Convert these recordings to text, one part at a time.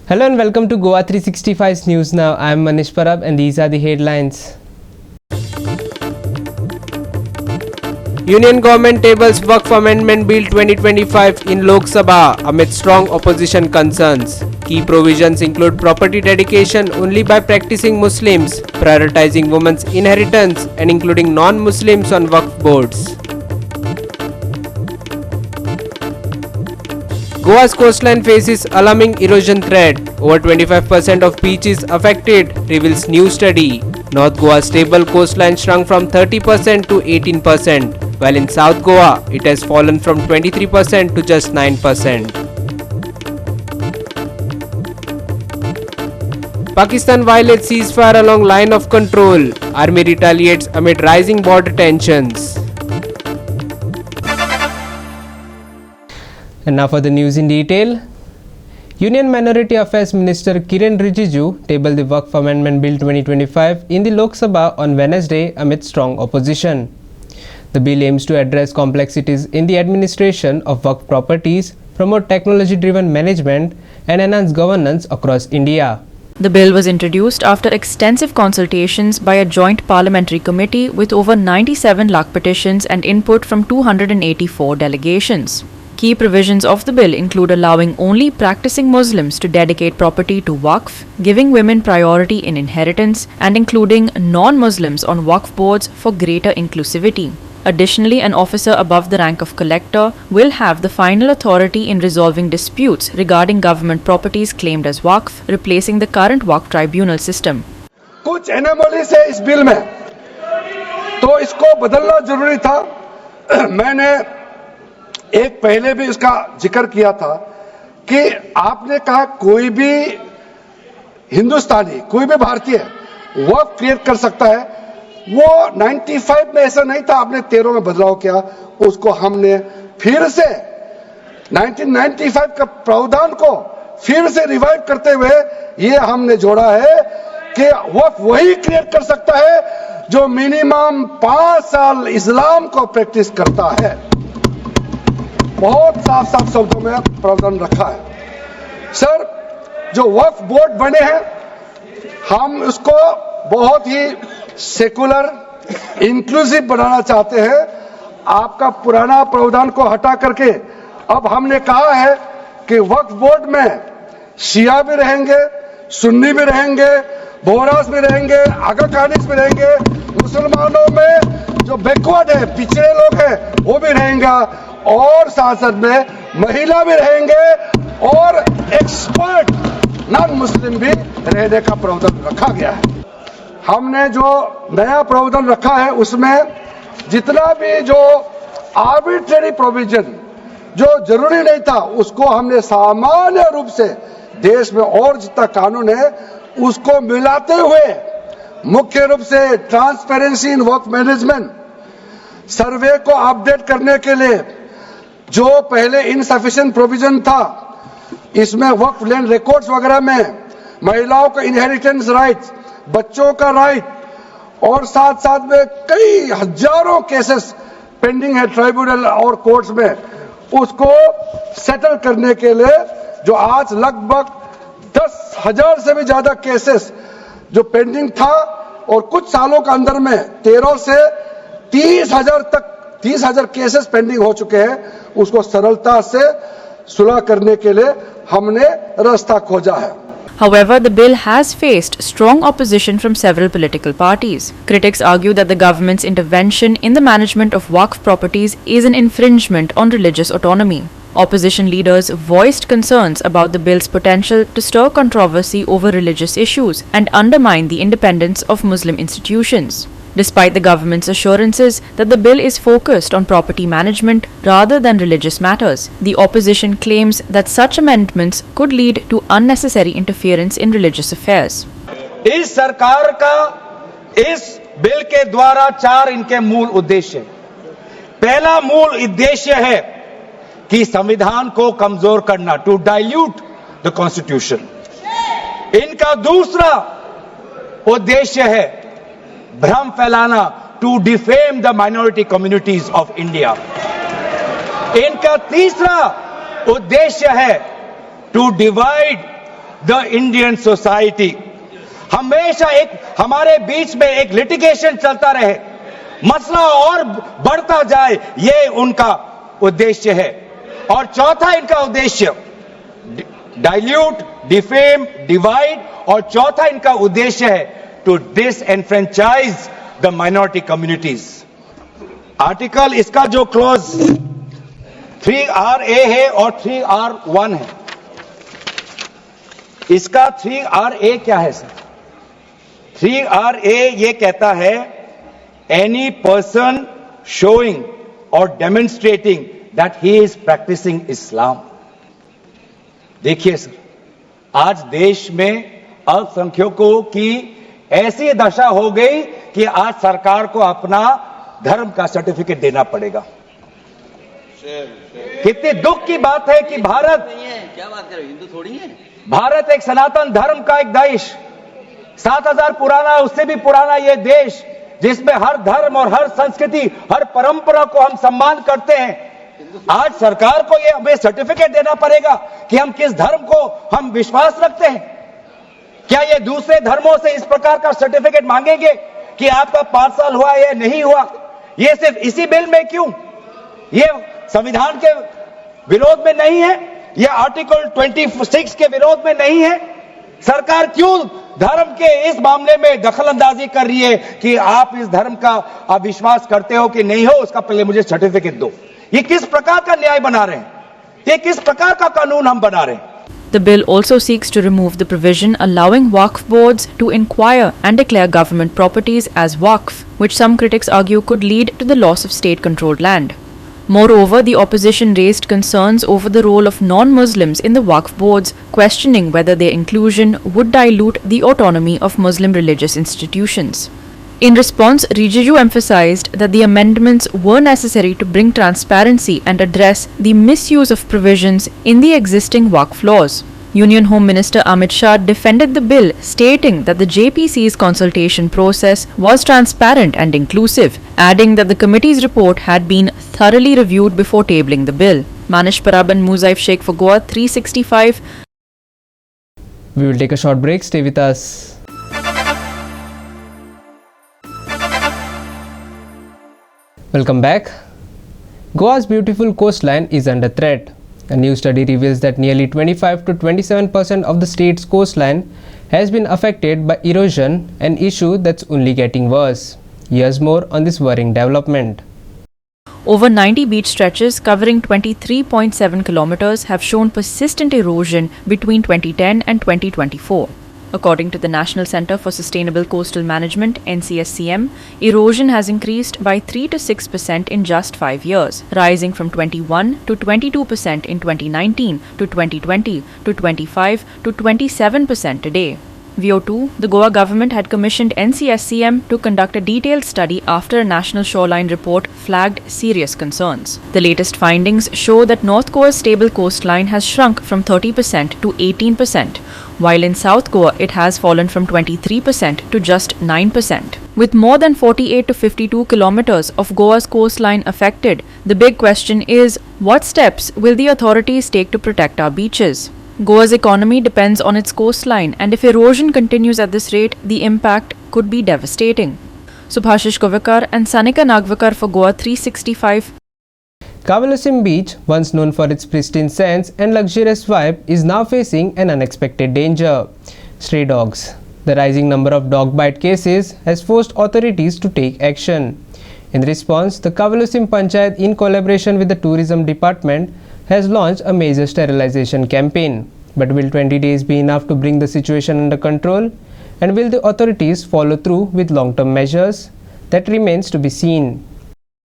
Hello and welcome to Goa 365's News Now. I am Manish Parab and these are the headlines. Union government tables Waqf Amendment Bill 2025 in Lok Sabha amid strong opposition concerns. Key provisions include property dedication only by practicing Muslims, prioritizing women's inheritance and including non-Muslims on Waqf boards. Goa's coastline faces alarming erosion threat. Over 25% of beach is affected, reveals new study. North Goa's stable coastline shrunk from 30% to 18%, while in South Goa, it has fallen from 23% to just 9%. Pakistan violates ceasefire along line of control. Army retaliates amid rising border tensions. And now for the news in detail. Union Minority Affairs Minister Kiren Rijiju tabled the Waqf Amendment Bill 2025 in the Lok Sabha on Wednesday amid strong opposition. The bill aims to address complexities in the administration of Waqf properties, promote technology-driven management, and enhance governance across India. The bill was introduced after extensive consultations by a joint parliamentary committee with over 97 lakh petitions and input from 284 delegations. Key provisions of the bill include allowing only practicing Muslims to dedicate property to Waqf, giving women priority in inheritance, and including non-Muslims on Waqf boards for greater inclusivity. Additionally, an officer above the rank of collector will have the final authority in resolving disputes regarding government properties claimed as Waqf, replacing the current Waqf tribunal system. कुछ anomalies है इस bill में, तो इसको बदलना जरूरी था। मैंने एक पहले भी इसका जिक्र किया था कि आपने कहा कोई भी हिंदुस्तानी, कोई भी भारतीय वक़्फ क्रिएट कर सकता है। वो 95 में ऐसा नहीं था, आपने 13 में बदलाव किया। उसको हमने फिर से 1995 का प्रावधान को फिर से रिवाइव करते हुए ये हमने जोड़ा है कि वक़्फ वही क्रिएट कर सकता है जो मिनिमम 5 साल इस्लाम को प्रैक्टिस करता है। बहुत साफ साफ शब्दों में प्रावधान रखा है। सर, जो वक्फ बोर्ड बने हैं, हम उसको बहुत ही सेकुलर, इंक्लूसिव बनाना चाहते हैं। आपका पुराना प्रावधान को हटा करके अब हमने कहा है कि वक्फ बोर्ड में शिया भी रहेंगे, सुन्नी भी रहेंगे, बोहरास भी रहेंगे, आगा कानिस भी रहेंगे, मुसलमानों में जो बैकवर्ड है, पिछड़े लोग हैं, वो भी रहेंगे, और साथ साथ में महिला भी रहेंगे और एक्सपर्ट नॉन मुस्लिम भी रहने का प्रावधान रखा गया है। हमने जो नया प्रावधान रखा है उसमें जितना भी जो आर्बिट्रेरी प्रोविजन जो जरूरी नहीं था उसको हमने सामान्य रूप से देश में और जितना कानून है उसको मिलाते हुए मुख्य रूप से ट्रांसपेरेंसी इन वक्फ मैनेजमेंट, सर्वे को अपडेट करने के लिए जो पहले इनसफिशिएंट प्रोविजन था, इसमें वक्फ लैंड रिकॉर्ड्स वगैरह में महिलाओं का इनहेरिटेंस राइट, बच्चों का राइट और साथ साथ में कई हजारों केसेस पेंडिंग है ट्राइब्यूनल और कोर्ट्स में, उसको सेटल करने के लिए जो आज लगभग 10,000 से भी ज्यादा केसेस जो पेंडिंग था और कुछ सालों के अंदर में 13 से 30,000 केसेस पेंडिंग हो चुके हैं, उसको सरलता से सुलह करने के लिए हमने रास्ता खोजा है। However, the bill has faced strong opposition from several political parties. Critics argue that the government's intervention in the management of Waqf properties is an infringement on religious autonomy. Opposition leaders voiced concerns about the bill's potential to stir controversy over religious issues and undermine the independence of Muslim institutions. Despite the government's assurances that the bill is focused on property management rather than religious matters, the opposition claims that such amendments could lead to unnecessary interference in religious affairs. इस सरकार का इस bill के द्वारा 4 इनके मूल उद्देश्य। पहला मूल उद्देश्य है कि संविधान को कमजोर करना, टू डाइल्यूट द कॉन्स्टिट्यूशन। इनका दूसरा उद्देश्य है भ्रम फैलाना, to defame the minority communities of India. इनका तीसरा उद्देश्य है to divide the Indian society. हमेशा एक हमारे बीच में एक लिटिगेशन चलता रहे, मसला और बढ़ता जाए, ये उनका उद्देश्य है। और चौथा इनका उद्देश्य डाइल्यूट, डिफेम, डिवाइड, और चौथा इनका उद्देश्य है to disenfranchise the minority communities. Article इसका जो क्लॉज 3RA है और 3R1 है, इसका 3RA क्या है सर? 3RA ये कहता है एनी पर्सन शोइंग और demonstrating that he is practising Islam. देखिए सर, आज देश में अल्पसंख्यकों की ऐसी दशा हो गई कि आज सरकार को अपना धर्म का सर्टिफिकेट देना पड़ेगा। कितनी दुख की बात है कि भारत नहीं है, क्या बात कर रहे हो, हिंदू थोड़ी है। भारत एक सनातन धर्म का एक देश, 7000 पुराना, उससे भी पुराना ये देश, जिसमें हर धर्म और हर संस्कृति, हर परंपरा को हम सम्मान करते हैं। आज सरकार को ये हमें सर्टिफिकेट देना पड़ेगा कि हम किस धर्म को हम विश्वास रखते हैं। क्या ये दूसरे धर्मों से इस प्रकार का सर्टिफिकेट मांगेंगे कि आपका 5 साल हुआ या नहीं हुआ? ये सिर्फ इसी बिल में क्यों? ये संविधान के विरोध में नहीं है, ये आर्टिकल 26 के विरोध में नहीं है। सरकार क्यों धर्म के इस मामले में दखलंदाजी कर रही है कि आप इस धर्म का आप विश्वास करते हो कि नहीं हो, उसका पहले मुझे सर्टिफिकेट दो? ये किस प्रकार का न्याय बना रहे हैं? ये किस प्रकार का कानून हम बना रहे हैं? The bill also seeks to remove the provision allowing Waqf boards to inquire and declare government properties as Waqf, which some critics argue could lead to the loss of state-controlled land. Moreover, the opposition raised concerns over the role of non-Muslims in the Waqf boards, questioning whether their inclusion would dilute the autonomy of Muslim religious institutions. In response, Rijiju emphasized that the amendments were necessary to bring transparency and address the misuse of provisions in the existing Waqf laws. Union Home Minister Amit Shah defended the bill, stating that the JPC's consultation process was transparent and inclusive, adding that the committee's report had been thoroughly reviewed before tabling the bill. Manish Paraban, Muzaif Sheikh for Goa 365. We will take a short break. Stay with us. Welcome back. Goa's beautiful coastline is under threat. A new study reveals that nearly 25 to 27% of the state's coastline has been affected by erosion, an issue that's only getting worse. Here's more on this worrying development. Over 90 beach stretches covering 23.7 kilometers have shown persistent erosion between 2010 and 2024. According to the National Centre for Sustainable Coastal Management (NCSCM), erosion has increased by 3 to 6% in just 5 years, rising from 21 to 22% in 2019 to 2020 to 25 to 27% today. VO2, the Goa government had commissioned NCSCM to conduct a detailed study after a national shoreline report flagged serious concerns. The latest findings show that North Goa's stable coastline has shrunk from 30% to 18%, while in South Goa it has fallen from 23% to just 9%. With more than 48 to 52 kilometers of Goa's coastline affected, the big question is, what steps will the authorities take to protect our beaches? Goa's economy depends on its coastline, and if erosion continues at this rate, the impact could be devastating. Subhashish Kovakar and Sanika Nagvakar for Goa 365. Kavalassim Beach, once known for its pristine sands and luxurious vibe, is now facing an unexpected danger: stray dogs. The rising number of dog bite cases has forced authorities to take action. In response, the Kavalassim Panchayat, in collaboration with the Tourism Department, has launched a major sterilization campaign. But will 20 days be enough to bring the situation under control? And will the authorities follow through with long-term measures? That remains to be seen.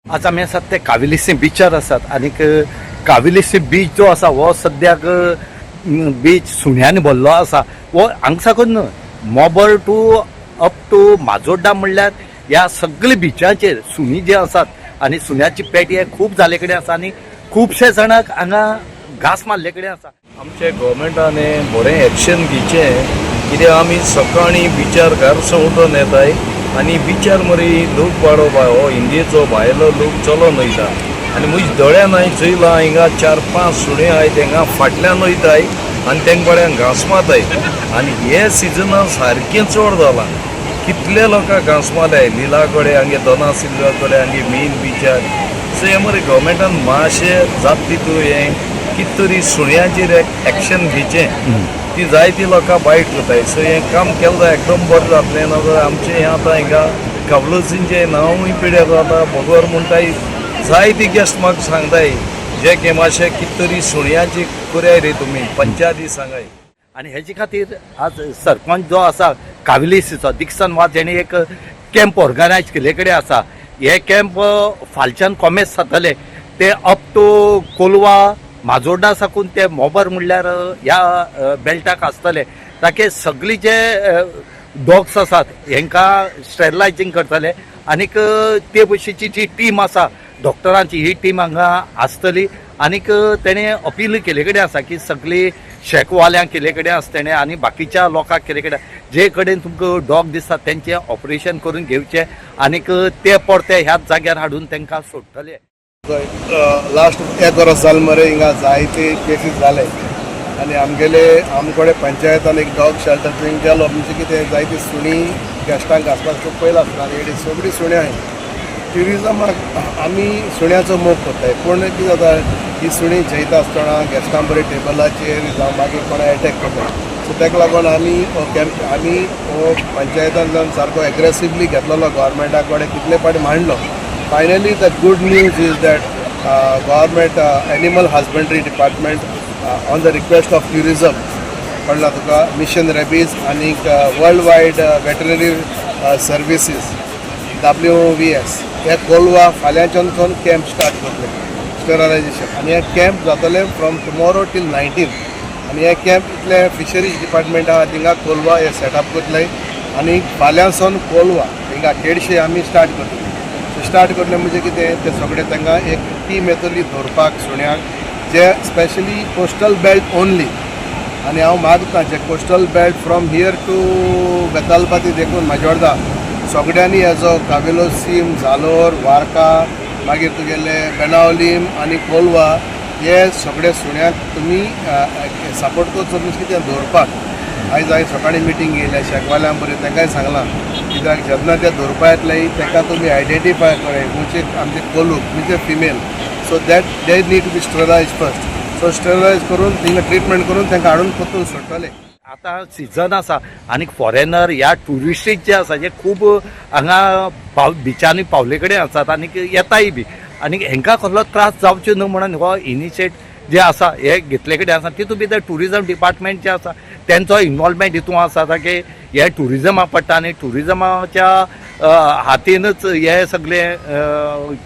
आज आमी आसात ते कावेलीसी बीचार आसात आनी कावेलीसी बीच जो आसा वो सद्याक बीच सुण्यांनी भरलो आसा. वो हांगसाकून मोबर टू अप टू माजोड्डा म्हणल्यार ह्या सगळ्या बिचाचेर सुणी जे आसात आनी सुण्याची पेटी हे खूब जाले कडेन आसा आनी खुबशे जाणांक हांगा घास मारले कडेन आसा. आमचे गव्हर्मेंटाने बरें एक्शन घेवचें, कित्याक आमी सकाळीं बिचार गारसो उठोन येताय आनी बिचार मरे लोक वाडोवपा हो इंडियेचो भायलो लोक चलोन वयता आनी म्हजी दोळ्यान हांवें चयलां हिंगा 4-5 सुणे आहाय तेंगा फाटल्यान वयताय आनी तेंका बऱ्यान घांस माताय आनी हे सिजनान सारकें चड जालां कितले लोकांक घांस मारल्याय लिला कडेन आमगे दोना सिल्वा कडेन आमगे मेन बिचार सो हे मरे गव्हर्मेंटान मातशें जात तितू हें कित तरी सुण्यांचेर एक्शन घेवचें ती जायती लोकां बायट करताय सो हें काम केलें जाल्यार एकदम बरें जातलें नाजाल्यार आमचें हें आतां हिंगा कावलसींचें नांवूय पिड्यार जाता भोगोर म्हणटाय जायती गेस्ट म्हाका सांगताय जे की मातशें कित तरी सुण्यांची कराय रे तुमी पंचायती सांगाय आणि हेचे खातीर आज सरपंच जो आसा काविलिसीचो दिक्सन वाज जेणे एक कॅम्प ऑर्गनायज केले कडेन आसा हे कॅम्प फालच्यान कॉमेस जातले ते अप टू कोलवा माजोर्डा साकून ते मोबर म्हणल्यार ह्या बेल्टाक आसतले ताके सगळी जे डॉग्स आसात हेंकां स्टेरिलायझींग करतले आनीक ते भशेची जी टीम आसा डॉक्टरांची ही टीम हांगा आसतली आनीक तेणें अपील केले कडेन आसा की सगळी शेकवाल्यांक केले कडेन आसा तेणें आनी बाकीच्या लोकांक केले कडेन जे कडेन तुमकां डॉग दिसता तेंचें ऑपरेशन करून घेवचें आनीक ते परते ह्याच जाग्यार हाडून तांकां सोडटले लास्ट एक वर्स जालें मरे हिंगा जायते केसीस जाले आनी आमकडे पंचायतान एक डॉग शेल्टर थंय गेलो म्हणजे कितें जायती सुणी गेस्टांक घासपाक खूब पयला आसता आनी हेडी सगळीं सुणी आहाय ट्युरिजमाक आमी सुण्याचो मोग करताय पूण कितें जाता ही सुणी जैता आसतना गेस्टां बरें टेबलाचेर जावं मागीर कोणा एटॅक करता सो ताका लागून आमी हो पंचायतान जावन सारको एग्रेसिवली घेतलेलो गव्हर्मेंटा कडेन कितले फावटी मांडलो finally the good news is that government animal husbandry department on the request of tourism कळ्ळां तुका मिशन रेबीज आनीक world wide veterinary services WVS हे कोलवा फाल्यांच्यान कॅम्प स्टार्ट करतले स्टेरिलायझेशन आनी हे कॅम्प जातले फ्रॉम टुमोरो टील 19 आनी हे कॅम्प इतले फिशरीज डिपार्टमेंट आहा थिंगा कोलवा हे सेटअप करतले आनी फाल्यांसून कोलवा थिंगा 150 आमी स्टार्ट करतले म्हणजे कितें ते सगळे तांकां एक टीम येतली धरपाक सुण्यांक जे स्पेशली कोस्टल बेल्ट ओनली आनी हांव मागतां जे coastal belt from here to Betalbatim देखून माजोर्डा सगळ्यांनी हेजो कावेलोसीम जालोर वार्का मागीर तुगेले बेनावलीम आनी कोलवा हे सगळे सुण्यांक तुमी सपोर्ट करचो म्हणजे कितें दवरपाक आयज हांवें सकाळीं मिटींग घेयल्या शेकवाल्यां बरी तांकांय सांगलां कित्याक जेन्ना ते दवरपा येतले तांकां तुमी आयडेंटिफाय करे खंयचे आमचे कोलूक म्हणजे female so that they need to be sterilise first so sterilise करून थिंगा ट्रिटमेंट करून तांकां हाडून परतून सोडटले आतां सिजन आसा आनी फॉरेनर ह्या ट्युरिस्टीक जे आसा जे खूब हांगा बिचांनी पावले कडेन आसात आनी येताय बी आनी हेंकां कसलो त्रास जावचे न्हू म्हणून हो इनिशिएट जे आसा हे घेतले कडेन आसा तितून भितर ट्युरिजम डिपार्टमेंट जे आसा तेंचो इनवॉल्वमेंट हितून आसा ताके हे ट्युरिजमा पडटा आनी ट्युरिजमाच्या हातीनच हे सगळे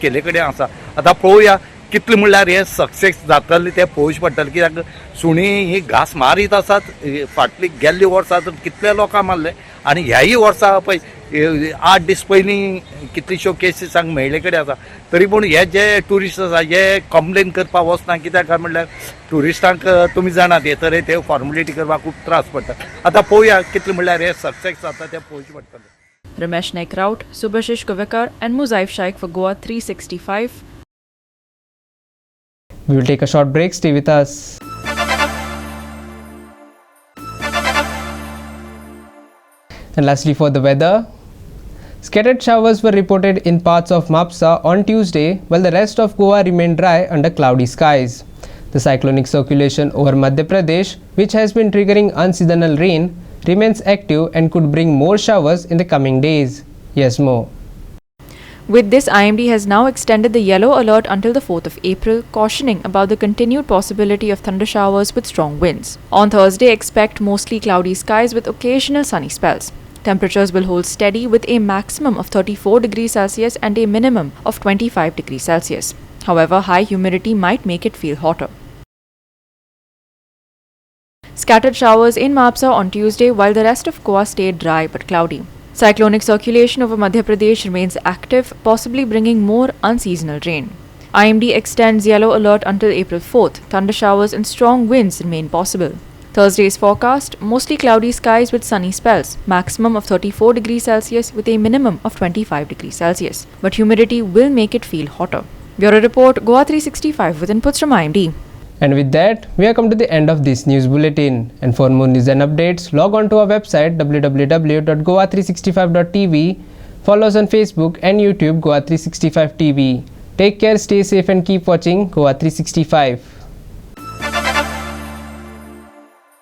केले कडेन आसा आतां पळोवया कितले म्हणल्यार हे सक्सेस जातले ते पळोवचे पडटले कित्याक सुणी ही घास मारीत आसात फाटली गेल्ली वर्सां कितले लोकांक मारले आनी ह्याय वर्सा पळय 8 दीस पयलीं कितल्योश्यो केसीस हांगा मेळ्ळे कडेन आसा तरी पूण हे जे ट्युरिस्ट आसा हे कंप्लेन करपाक वचना कित्याक म्हणल्यार ट्युरिस्टांक तुमी जाणात हे तरे ते फॉर्मेलिटी करपाक खूब त्रास पडटा आतां पळोवया कितले म्हणल्यार हे सक्सेस जाता ते पळोवचे पडटले Ramesh Naik Raut, Subhashish Kuvekar and Muzaif Shaikh for Goa 365. We will take a short break. Stay with us. And lastly, for the weather, scattered showers were reported in parts of Mapsa on Tuesday, while the rest of Goa remained dry under cloudy skies. The cyclonic circulation over Madhya Pradesh, which has been triggering unseasonal rain, remains active and could bring more showers in the coming days. Yes, Mo. With this, IMD has now extended the yellow alert until the 4th of April, cautioning about the continued possibility of thunder showers with strong winds. On Thursday, expect mostly cloudy skies with occasional sunny spells. Temperatures will hold steady with a maximum of 34 degrees Celsius and a minimum of 25 degrees Celsius. However, high humidity might make it feel hotter. Scattered showers in Mapsa on Tuesday, while the rest of Goa stayed dry but cloudy. Cyclonic circulation over Madhya Pradesh remains active, possibly bringing more unseasonal rain. IMD extends yellow alert until April 4th. Thunder showers and strong winds remain possible. Thursday's forecast, mostly cloudy skies with sunny spells, maximum of 34 degrees Celsius with a minimum of 25 degrees Celsius. But humidity will make it feel hotter. Bureau Report, Goa 365 with inputs from IMD. And with that, we have come to the end of this news bulletin. And for more news and updates, log on to our website www.goa365.tv. Follow us on Facebook and YouTube Goa 365 TV. Take care, stay safe and keep watching Goa 365.